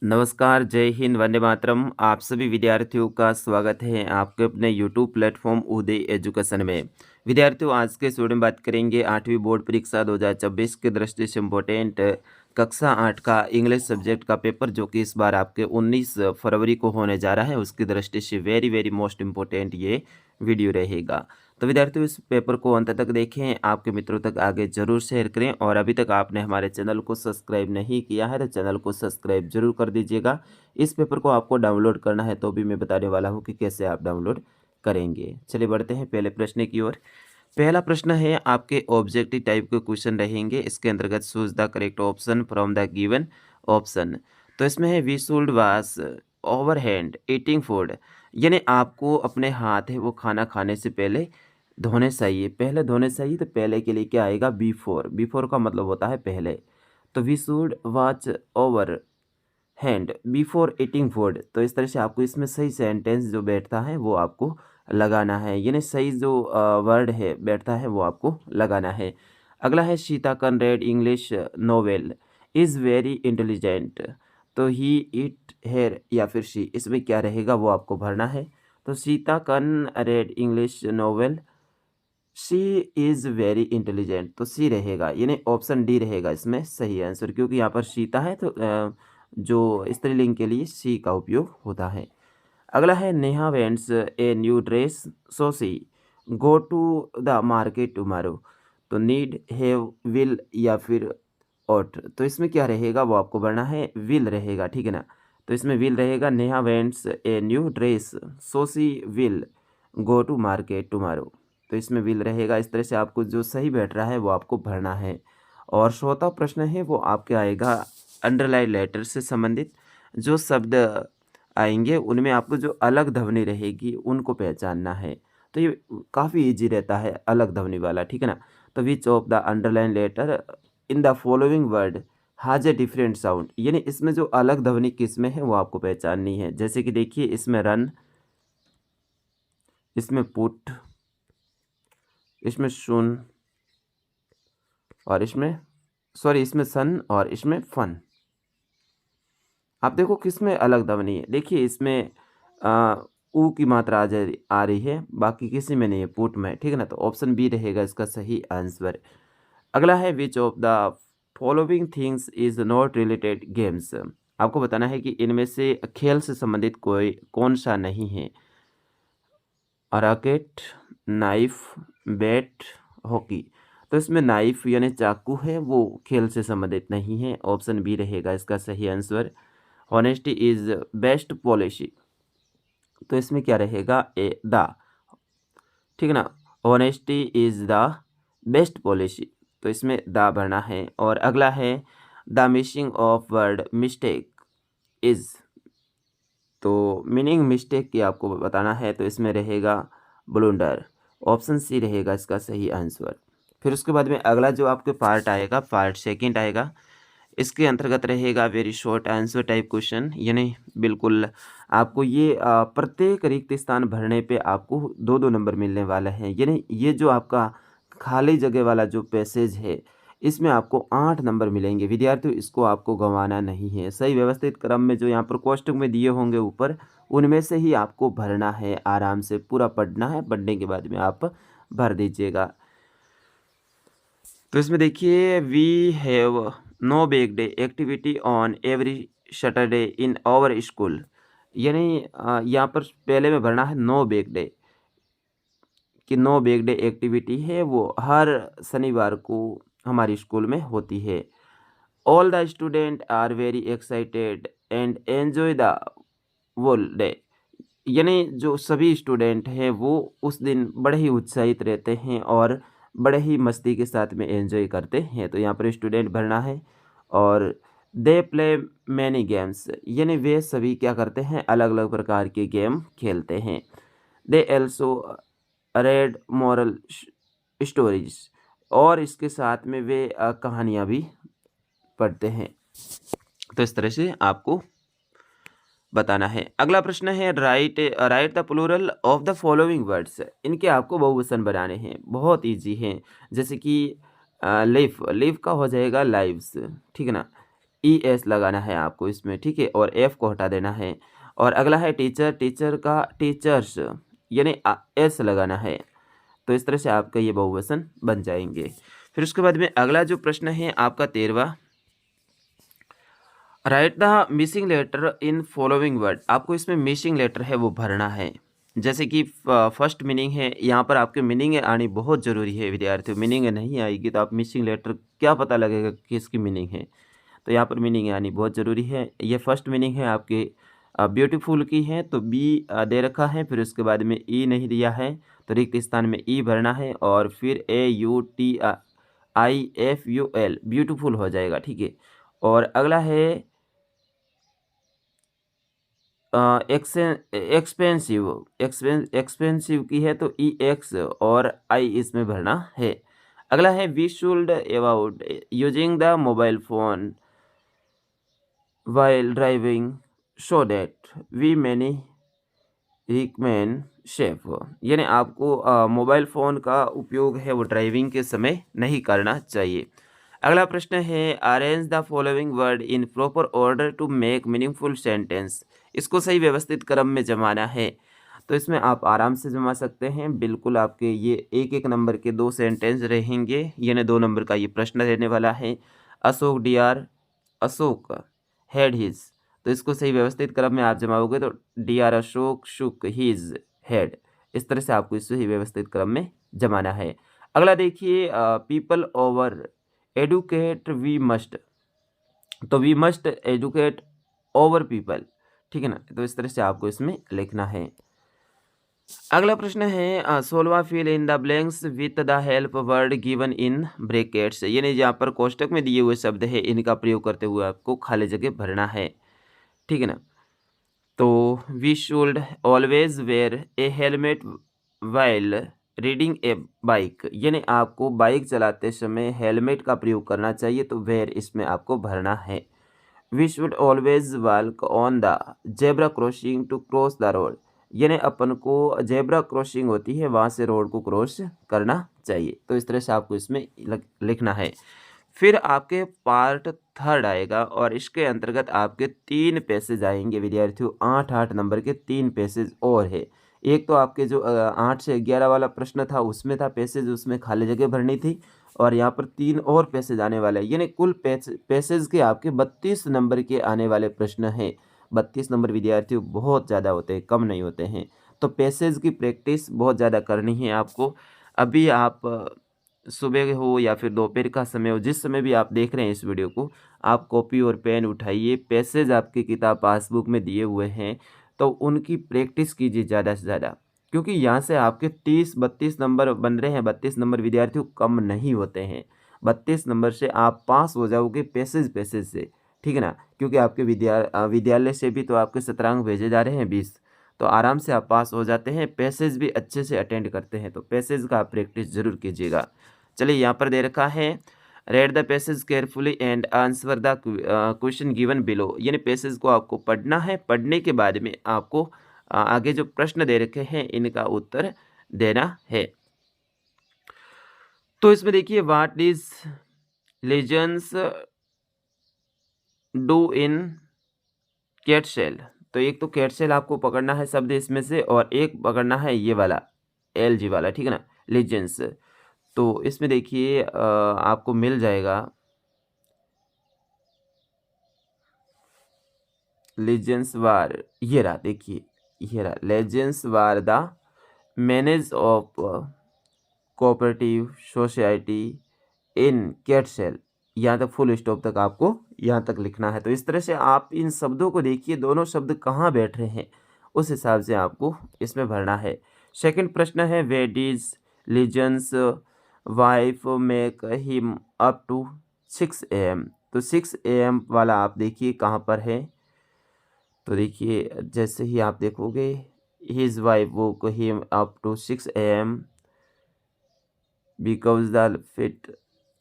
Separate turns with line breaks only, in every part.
नमस्कार, जय हिंद, वंदे मातरम। आप सभी विद्यार्थियों का स्वागत है आपके अपने यूट्यूब प्लेटफॉर्म उदय एजुकेशन में। विद्यार्थियों, आज के इस वीडियो में बात करेंगे 8वीं बोर्ड परीक्षा 2024 की दृष्टि से इम्पोर्टेंट कक्षा 8 का इंग्लिश सब्जेक्ट का पेपर, जो कि इस बार आपके 19 फरवरी को होने जा रहा है। उसकी दृष्टि से वेरी वेरी मोस्ट इम्पोर्टेंट ये वीडियो रहेगा। तो विद्यार्थियों, इस पेपर को अंत तक देखें, आपके मित्रों तक आगे जरूर शेयर करें और अभी तक आपने हमारे चैनल को सब्सक्राइब नहीं किया है तो चैनल को सब्सक्राइब जरूर कर दीजिएगा। इस पेपर को आपको डाउनलोड करना है तो भी मैं बताने वाला हूं कि कैसे आप डाउनलोड करेंगे। चलिए बढ़ते हैं पहले प्रश्न की ओर। पहला प्रश्न है, आपके ऑब्जेक्टिव टाइप के क्वेश्चन रहेंगे। इसके अंतर्गत choose the correct option from the given option. तो इसमें है we should wash our hand eating food, यानी आपको अपने हाथ है वो खाना खाने से पहले धोने चाहिए। पहले धोने चाहिए तो पहले के लिए क्या आएगा? बिफोर। बिफोर का मतलब होता है पहले। तो we should watch our hand before eating food. तो इस तरह से आपको इसमें सही सेंटेंस जो बैठता है वो आपको लगाना है, यानी सही जो वर्ड है बैठता है वो आपको लगाना है। अगला है, Sita can read English novel is very intelligent. तो ही इट हेयर या फिर शी, इसमें क्या रहेगा वो आपको भरना है। तो Sita can read English novel, she is very intelligent, तो सी रहेगा, यानी ऑप्शन डी रहेगा इसमें सही आंसर, क्योंकि यहाँ पर सीता है तो जो स्त्रीलिंग के लिए सी का उपयोग होता है। अगला है, Neha wants a new dress so she go to the market tomorrow. तो नीड हैव विल या फिर ought, तो इसमें क्या रहेगा वो आपको भरना है, विल रहेगा, ठीक है ना। तो इसमें विल रहेगा, Neha wants a new dress so she will go to market tomorrow. तो इसमें विल रहेगा। इस तरह से आपको जो सही बैठ रहा है वो आपको भरना है। और चौथा प्रश्न है वो आपके आएगा अंडरलाइन लेटर से संबंधित। जो शब्द आएंगे उनमें आपको जो अलग ध्वनि रहेगी उनको पहचानना है। तो ये काफ़ी इजी रहता है अलग ध्वनि वाला, ठीक है ना। तो which of the underline letter in the following word has a different sound, यानी इसमें जो अलग ध्वनि किसमें है वो आपको पहचाननी है। जैसे कि देखिए, इसमें रन, इसमें पुट, इसमें सुन, और इसमें सॉरी इसमें सन, और इसमें फन। आप देखो किसमें अलग ध्वनि है। देखिए इसमें ऊ की मात्रा आ रही है, बाकी किसी में नहीं है, पुट में, ठीक है ना। तो ऑप्शन बी रहेगा इसका सही आंसर। अगला है, विच of the following things is not related games. आपको बताना है कि इनमें से खेल से संबंधित कोई कौन सा नहीं है। Racket, knife, bat, hockey. तो इसमें नाइफ यानी चाकू है वो खेल से संबंधित नहीं है। ऑप्शन बी रहेगा इसका सही answer. Honesty is best policy, तो इसमें क्या रहेगा? ए द, ठीक है ना। Honesty is the best policy, तो इसमें द भरना है। और अगला है, the meaning of word mistake is. तो मीनिंग मिस्टेक की आपको बताना है, तो इसमें रहेगा ब्लूंडर। ऑप्शन सी रहेगा इसका सही आंसर। फिर उसके बाद में अगला जो आपके पार्ट आएगा, पार्ट सेकंड आएगा। इसके अंतर्गत रहेगा very short answer type question, यानी बिल्कुल आपको ये प्रत्येक रिक्त स्थान भरने पे आपको 2-2 नंबर मिलने वाला है। यानी ये जो आपका खाली जगह वाला जो पैसेज है इसमें आपको 8 नंबर मिलेंगे। विद्यार्थियों, इसको आपको गंवाना नहीं है। सही व्यवस्थित क्रम में जो यहाँ पर कोष्टक में दिए होंगे ऊपर, उनमें से ही आपको भरना है। आराम से पूरा पढ़ना है, पढ़ने के बाद में आप भर दीजिएगा। तो इसमें देखिए, we have no bag day activity on every Saturday in our school, यानी यहाँ पर पहले में भरना है नो बैग डे, कि नो बैग डे एक्टिविटी है वो हर शनिवार को हमारे स्कूल में होती है। All the student are very excited and enjoy the whole day, यानी जो सभी स्टूडेंट हैं वो उस दिन बड़े ही उत्साहित रहते हैं और बड़े ही मस्ती के साथ में एंजॉय करते हैं। तो यहाँ पर स्टूडेंट भरना है। और दे प्ले मैनी गेम्स, यानी वे सभी क्या करते हैं? अलग अलग प्रकार के गेम खेलते हैं। दे एल्सो रेड मॉरल स्टोरीज, और इसके साथ में वे कहानियाँ भी पढ़ते हैं। तो इस तरह से आपको बताना है। अगला प्रश्न है, write write the plural of the following words. इनके आपको बहुवचन बनाने हैं, बहुत इजी हैं। जैसे कि लिव, लिव का हो जाएगा लाइव्स, ठीक है ना। ई एस लगाना है आपको इसमें, ठीक है, और एफ को हटा देना है। और अगला है टीचर, टीचर का टीचर्स यानी एस लगाना है। तो इस तरह से आपका ये बहुवचन बन जाएंगे। फिर उसके बाद में अगला जो प्रश्न है आपका 13वां, write the missing letter in following word. आपको इसमें मिसिंग लेटर है वो भरना है। जैसे कि फर्स्ट मीनिंग है, यहाँ पर आपके मीनिंग आनी बहुत ज़रूरी है विद्यार्थियों। मीनिंग नहीं आएगी तो आप मिसिंग लेटर क्या पता लगेगा कि इसकी मीनिंग है। तो यहाँ पर मीनिंग आनी बहुत ज़रूरी है। ये फर्स्ट मीनिंग है आपके ब्यूटीफुल की है, तो बी दे रखा है, फिर उसके बाद में ई नहीं दिया है, तो रिक्त स्थान में ई भरना है, और फिर AUTIFUL ब्यूटीफुल हो जाएगा, ठीक है। और अगला है एक्सपेंसिव, एक्सपेंसिव की है तो EX और I इसमें भरना है। अगला है we should avoid using the mobile phone while driving so that we many recommend safe, यानी आपको मोबाइल फ़ोन का उपयोग है वो ड्राइविंग के समय नहीं करना चाहिए। अगला प्रश्न है arrange the following word in proper order to make meaningful sentence. इसको सही व्यवस्थित क्रम में जमाना है। तो इसमें आप आराम से जमा सकते हैं। बिल्कुल आपके ये एक एक नंबर के 2 सेंटेंस रहेंगे, यानी 2 नंबर का ये प्रश्न रहने वाला है। Ashok dear Ashok had his, तो इसको सही व्यवस्थित क्रम में आप जमाओगे तो dear Ashok shook his head. इस तरह से आपको इसे ही व्यवस्थित क्रम में जमाना है। अगला देखिए people our educate we must, तो we must educate our people, ठीक है ना। तो इस तरह से आपको इसमें लिखना है। अगला प्रश्न है 16वां fill in the blanks with the help word given in brackets, यानी जहाँ पर कोष्टक में दिए हुए शब्द है इनका प्रयोग करते हुए आपको खाली जगह भरना है, ठीक है ना। तो we should always wear a helmet while riding a bike, यानी आपको बाइक चलाते समय हेलमेट का प्रयोग करना चाहिए, तो वेयर इसमें आपको भरना है। We should always walk on the zebra crossing to cross the road, यानी अपन को जेब्रा क्रॉसिंग होती है वहाँ से रोड को क्रॉस करना चाहिए। तो इस तरह से आपको इसमें लिखना है। फिर आपके पार्ट 3 आएगा और इसके अंतर्गत आपके 3 पैसेज आएंगे विद्यार्थियों। 8 नंबर के 3 पैसेज और है। एक तो आपके जो 8 से 11 वाला प्रश्न था उसमें था पैसेज, उसमें खाली जगह भरनी थी, और यहाँ पर 3 और पैसेज आने वाले हैं, यानी कुल पैसेज के आपके 32 नंबर के आने वाले प्रश्न हैं। 32 नंबर विद्यार्थियों बहुत ज़्यादा होते हैं, कम नहीं होते हैं। तो पैसेज की प्रैक्टिस बहुत ज़्यादा करनी है आपको। अभी आप सुबह हो या फिर दोपहर का समय हो, जिस समय भी आप देख रहे हैं इस वीडियो को, आप कॉपी और पेन उठाइए। पैसेज आपकी किताब पासबुक में दिए हुए हैं, तो उनकी प्रैक्टिस कीजिए ज़्यादा से ज़्यादा, क्योंकि यहाँ से आपके 30-32 नंबर बन रहे हैं। 32 नंबर विद्यार्थियों कम नहीं होते हैं। 32 नंबर से आप पास हो जाओगे पैसेज से, ठीक है ना। क्योंकि आपके विद्यालय से भी तो आपके शतरंग भेजे जा रहे हैं 20, तो आराम से आप पास हो जाते हैं। पैसेज भी अच्छे से अटेंड करते हैं, तो पैसेज का आप प्रैक्टिस जरूर कीजिएगा। चलिए यहाँ पर दे रखा है read the passage carefully and answer the question given below, यानी पैसेज को आपको पढ़ना है। पढ़ने के बाद में आपको आगे जो प्रश्न दे रखे हैं इनका उत्तर देना है। तो इसमें देखिए what is legends do in nutshell, तो एक तो कैटशेल आपको पकड़ना है शब्द इसमें से, और एक पकड़ना है ये वाला LG वाला, ठीक है ना, लेजेंड्स। तो इसमें देखिए आपको मिल जाएगा लेजेंड्स वार, ये रहा, देखिए ये रहा, legends war the manage of cooperative society in nutshell. यहाँ तक फुल स्टॉप तक आपको यहाँ तक लिखना है। तो इस तरह से आप इन शब्दों को देखिए, दोनों शब्द कहाँ बैठ रहे हैं उस हिसाब से आपको इसमें भरना है। सेकंड प्रश्न है where is legends wife make him up to 6 AM, तो 6 AM वाला आप देखिए कहाँ पर है। तो देखिए जैसे ही आप देखोगे his wife woke him up to 6 AM because the fit,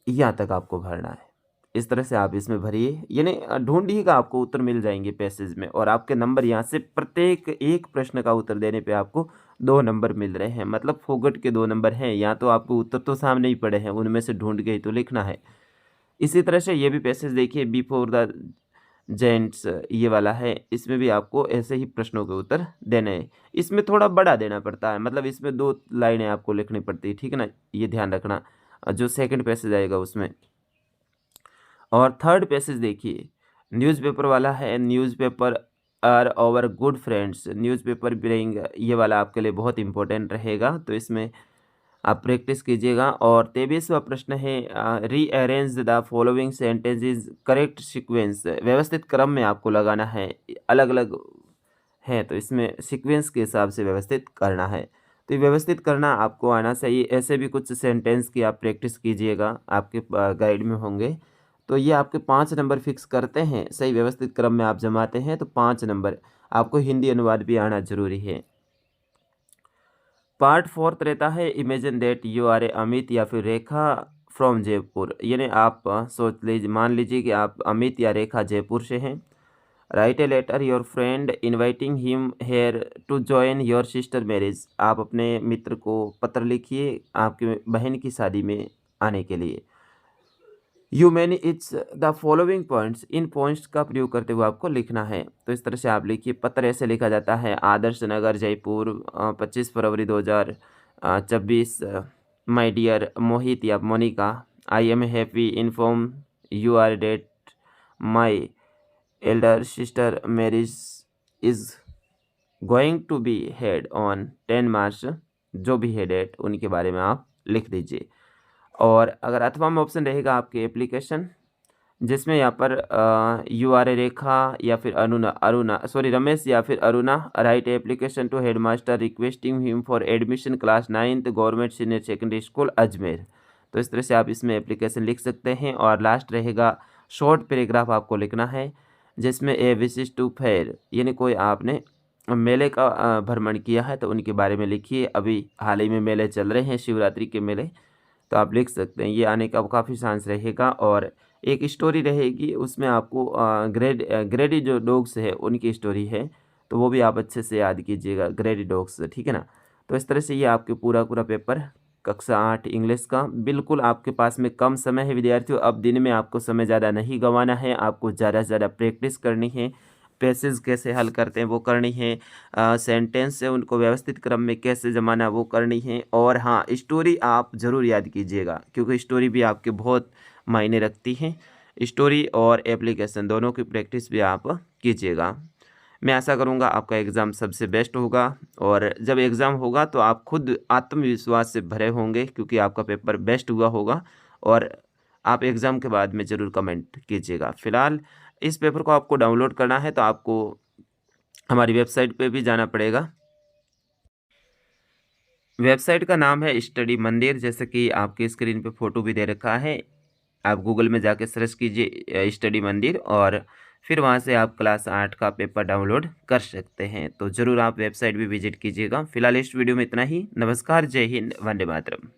यहाँ तक आपको भरना है। इस तरह से आप इसमें भरिए, यानी ढूंढिएगा, आपको उत्तर मिल जाएंगे पैसेज में। और आपके नंबर यहाँ से प्रत्येक एक प्रश्न का उत्तर देने पे आपको 2 नंबर मिल रहे हैं, मतलब फोगट के 2 नंबर हैं। यहाँ तो आपको उत्तर तो सामने ही पड़े हैं, उनमें से ढूंढ के ही तो लिखना है। इसी तरह से ये भी पैसेज देखिए, बिफोर द जेंट्स ये वाला है, इसमें भी आपको ऐसे ही प्रश्नों के उत्तर देने हैं। इसमें थोड़ा बड़ा देना पड़ता है, मतलब इसमें 2 लाइनें आपको लिखनी पड़ती है, ठीक है ना? ये ध्यान रखना जो सेकंड पैसेज आएगा उसमें। और थर्ड पैसेज देखिए, न्यूज़पेपर वाला है, newspaper are our good friends, newspaper bring, ये वाला आपके लिए बहुत इंपॉर्टेंट रहेगा, तो इसमें आप प्रैक्टिस कीजिएगा। और 23वां प्रश्न है, rearrange the following sentences correct sequence, व्यवस्थित क्रम में आपको लगाना है, अलग अलग है तो इसमें सीक्वेंस के हिसाब से व्यवस्थित करना है। तो ये व्यवस्थित करना आपको आना चाहिए। ऐसे भी कुछ सेंटेंस की आप प्रैक्टिस कीजिएगा, आपके गाइड में होंगे। तो ये आपके 5 नंबर फिक्स करते हैं, सही व्यवस्थित क्रम में आप जमाते हैं तो 5 नंबर। आपको हिंदी अनुवाद भी आना जरूरी है। पार्ट 4 रहता है, imagine that you R A Amit या फिर रेखा फ्रॉम जयपुर, यानी आप सोच लीजिए, मान लीजिए कि आप अमित या रेखा जयपुर से हैं। Write a letter your friend inviting him here to join your sister marriage, आप अपने मित्र को पत्र लिखिए आपकी बहन की शादी में आने के लिए। You many it's the following points, in points का प्रयोग करते हुए आपको लिखना है। तो इस तरह से आप लिखिए। पत्र ऐसे लिखा जाता है, Adarsh Nagar Jaipur 25 February 2024। My dear Mohit या Monika, I am happy inform you are date my elder sister marriage is going to be held on 10 March, जो भी है डेट उनके बारे में आप लिख दीजिए। और अगर अथवा में ऑप्शन रहेगा आपके एप्लीकेशन, जिसमें यहाँ पर यू आर ए रेखा या फिर रमेश या फिर Aruna write application to headmaster requesting him for admission class 9th government senior secondary school Ajmer. तो इस तरह से आप इसमें एप्लीकेशन लिख सकते हैं। और लास्ट रहेगा शॉर्ट पैराग्राफ आपको लिखना है, जिसमें ए विशिष्ट टू फेयर, यानी कोई आपने मेले का भ्रमण किया है तो उनके बारे में लिखिए। अभी हाल ही में मेले चल रहे हैं, शिवरात्रि के मेले, तो आप लिख सकते हैं। ये आने का काफ़ी चांस रहेगा। और एक स्टोरी रहेगी, उसमें आपको ग्रेडी जो डॉग्स है उनकी स्टोरी है, तो वो भी आप अच्छे से याद कीजिएगा, ग्रेडी डॉग्स, ठीक है ना। तो इस तरह से ये आपके पूरा पेपर कक्षा 8 इंग्लिश का, बिल्कुल आपके पास में कम समय है विद्यार्थियों। अब दिन में आपको समय ज़्यादा नहीं गंवाना है, आपको ज़्यादा से ज़्यादा प्रैक्टिस करनी है, पैसेज कैसे हल करते हैं वो करनी है, सेंटेंस है उनको व्यवस्थित क्रम में कैसे जमाना वो करनी है। और हाँ, स्टोरी आप ज़रूर याद कीजिएगा, क्योंकि स्टोरी भी आपके बहुत मायने रखती है। स्टोरी और एप्लीकेशन दोनों की प्रैक्टिस भी आप कीजिएगा। मैं आशा करूँगा आपका एग्ज़ाम सबसे बेस्ट होगा। और जब एग्ज़ाम होगा तो आप खुद आत्मविश्वास से भरे होंगे, क्योंकि आपका पेपर बेस्ट हुआ होगा। और आप एग्ज़ाम के बाद में ज़रूर कमेंट कीजिएगा। फ़िलहाल इस पेपर को आपको डाउनलोड करना है तो आपको हमारी वेबसाइट पे भी जाना पड़ेगा। वेबसाइट का नाम है स्टडी मंदिर, जैसे कि आपकी स्क्रीन पे फ़ोटो भी दे रखा है। आप गूगल में जाके सर्च कीजिए स्टडी मंदिर, और फिर वहाँ से आप क्लास 8 का पेपर डाउनलोड कर सकते हैं। तो ज़रूर आप वेबसाइट भी विजिट कीजिएगा। फिलहाल इस वीडियो में इतना ही। नमस्कार, जय हिंद, वंदे मातरम।